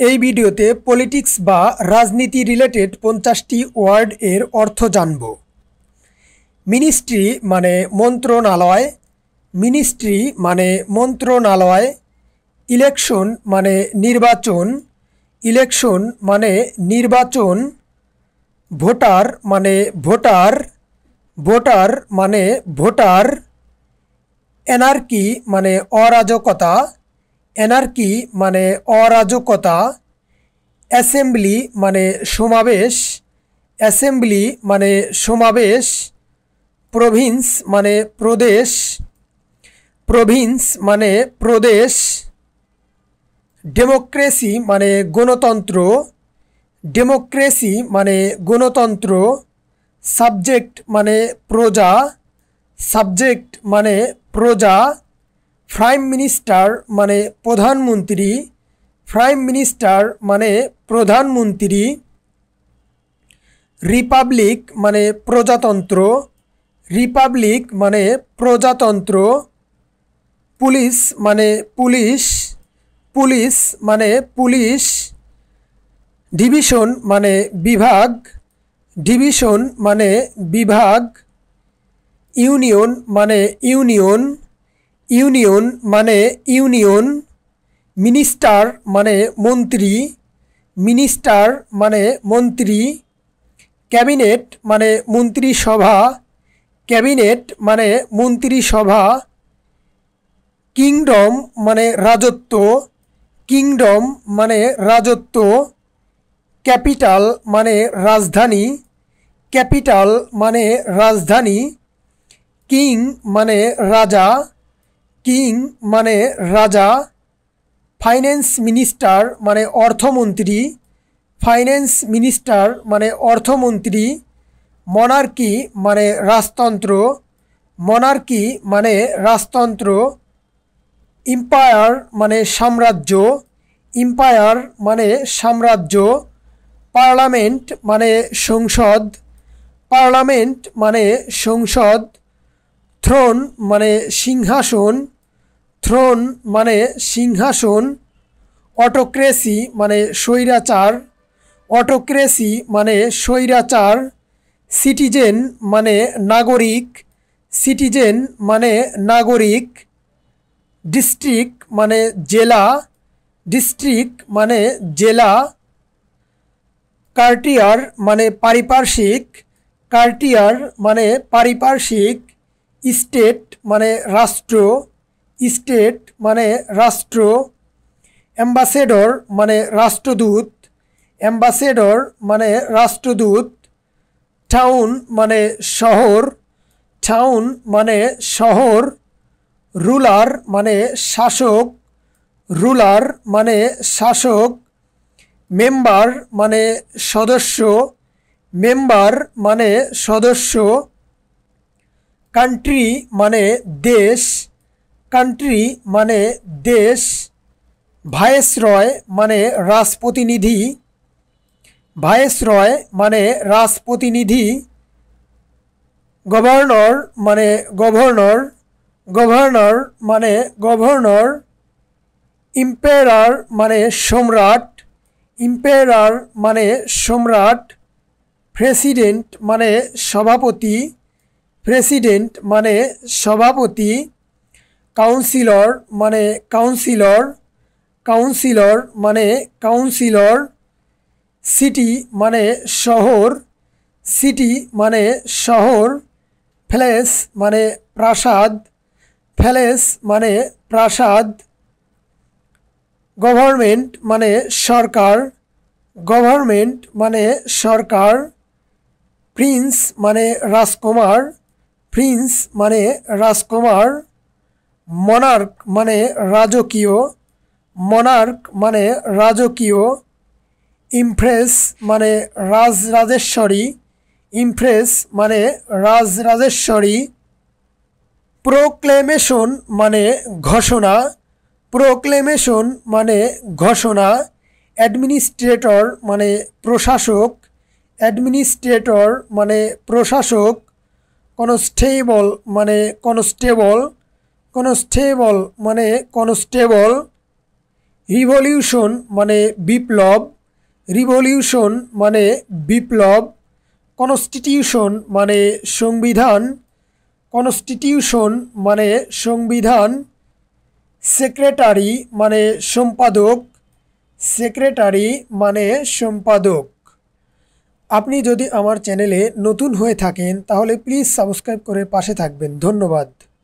এই ভিডিওতে পলিটিক্স বা রাজনীতি রিলেটেড 50টি ওয়ার্ড এর অর্থ জানব। মিনিস্ট্রি মানে মন্ত্রণালয়, মিনিস্ট্রি মানে মন্ত্রণালয়। ইলেকশন মানে নির্বাচন, ইলেকশন মানে নির্বাচন। ভোটার মানে ভোটার, ভোটার মানে ভোটার। অ্যানার্কি মানে অরাজকতা, অ্যানার্কি মানে অরাজকতা। অ্যাসেম্বলি মানে সমাবেশ, অ্যাসেম্বলি মানে সমাবেশ। প্রভিন্স মানে প্রদেশ, প্রভিন্স মানে প্রদেশ। ডেমোক্রেসি মানে গণতন্ত্র, ডেমোক্রেসি মানে গণতন্ত্র। সাবজেক্ট মানে প্রজা, সাবজেক্ট মানে প্রজা। প্রাইম মিনিস্টার মানে প্রধানমন্ত্রী, প্রাইম মিনিস্টার মানে প্রধানমন্ত্রী। রিপাবলিক মানে প্রজাতন্ত্র, রিপাবলিক মানে প্রজাতন্ত্র। পুলিশ মানে পুলিশ, পুলিশ মানে পুলিশ। ডিভিশন মানে বিভাগ, ডিভিশন মানে বিভাগ। ইউনিয়ন মানে ইউনিয়ন, ইউনিয়ন মানে ইউনিয়ন। মিনিস্টার মানে মন্ত্রী, মিনিস্টার মানে মন্ত্রী। ক্যাবিনেট মানে মন্ত্রিসভা, ক্যাবিনেট মানে মন্ত্রিসভা। কিংডম মানে রাজত্ব, কিংডম মানে রাজত্ব। ক্যাপিটাল মানে রাজধানী, ক্যাপিটাল মানে রাজধানী। কিং মানে রাজা, কিং মানে রাজা। ফাইন্যান্স মিনিস্টার মানে অর্থমন্ত্রী, ফাইন্যান্স মিনিস্টার মানে অর্থমন্ত্রী। মনার্কি মানে রাজতন্ত্র, মনার্কি মানে রাজতন্ত্র। এম্পায়ার মানে সাম্রাজ্য, এম্পায়ার মানে সাম্রাজ্য। পার্লামেন্ট মানে সংসদ, পার্লামেন্ট মানে সংসদ। থ্রোন মানে সিংহাসন, থ্রোন মানে সিংহাসন। অটোক্রেসি মানে স্বৈরাচার, অটোক্রেসি মানে স্বৈরাচার। সিটিজেন মানে নাগরিক, সিটিজেন মানে নাগরিক। ডিস্ট্রিক্ট মানে জেলা, ডিস্ট্রিক্ট মানে জেলা। কার্টিয়ার মানে পারিপার্শ্বিক, কার্টিয়ার মানে পারিপার্শ্বিক। স্টেট মানে রাষ্ট্র, স্টেট মানে রাষ্ট্র। অ্যাম্বাসেডর মানে রাষ্ট্রদূত, অ্যাম্বাসেডর মানে রাষ্ট্রদূত। টাউন মানে শহর, টাউন মানে শহর। রুলার মানে শাসক, রুলার মানে শাসক। মেম্বার মানে সদস্য, মেম্বার মানে সদস্য। কান্ট্রি মানে দেশ, কান্ট্রি মানে দেশ। ভাইসরয় মানে রাজপ্রতিনিধি, ভাইসরয় মানে রাজপ্রতিনিধি। গভর্নর মানে গভর্নর, গভর্নর মানে গভর্নর। ইম্পেরার মানে সম্রাট, ইম্পেরার মানে সম্রাট। প্রেসিডেন্ট মানে সভাপতি, প্রেসিডেন্ট মানে সভাপতি। কাউন্সিলর মানে কাউন্সিলর, কাউন্সিলর মানে কাউন্সিলর। সিটি মানে শহর, সিটি মানে শহর। প্যালেস মানে প্রাসাদ, প্যালেস মানে প্রাসাদ। গভর্নমেন্ট মানে সরকার, গভর্নমেন্ট মানে সরকার। প্রিন্স মানে রাজকুমার, প্রিন্স মানে রাজকুমার। মনার্ক মানে রাজকীয়, মনার্ক মানে রাজকীয়। ইমপ্রেস মানে রাজরাজেশ্বরী, ইমপ্রেস মানে রাজরাজেশ্বরী। প্রোক্লেমেশন মানে ঘোষণা, প্রোক্লেমেশন মানে ঘোষণা। অ্যাডমিনিস্ট্রেটর মানে প্রশাসক, অ্যাডমিনিস্ট্রেটর মানে প্রশাসক। কনস্টেবল মানে কনস্টেবল, কনস্টেবল মানে কনস্টেবল। রিভলিউশন মানে বিপ্লব, রিভলিউশন মানে বিপ্লব। কনস্টিটিউশন মানে সংবিধান, কনস্টিটিউশন মানে সংবিধান। সেক্রেটারি মানে সম্পাদক, সেক্রেটারি মানে সম্পাদক। আপনি যদি আমার চ্যানেলে নতুন হয়ে থাকেন তাহলে প্লিজ সাবস্ক্রাইব করে পাশে থাকবেন। ধন্যবাদ।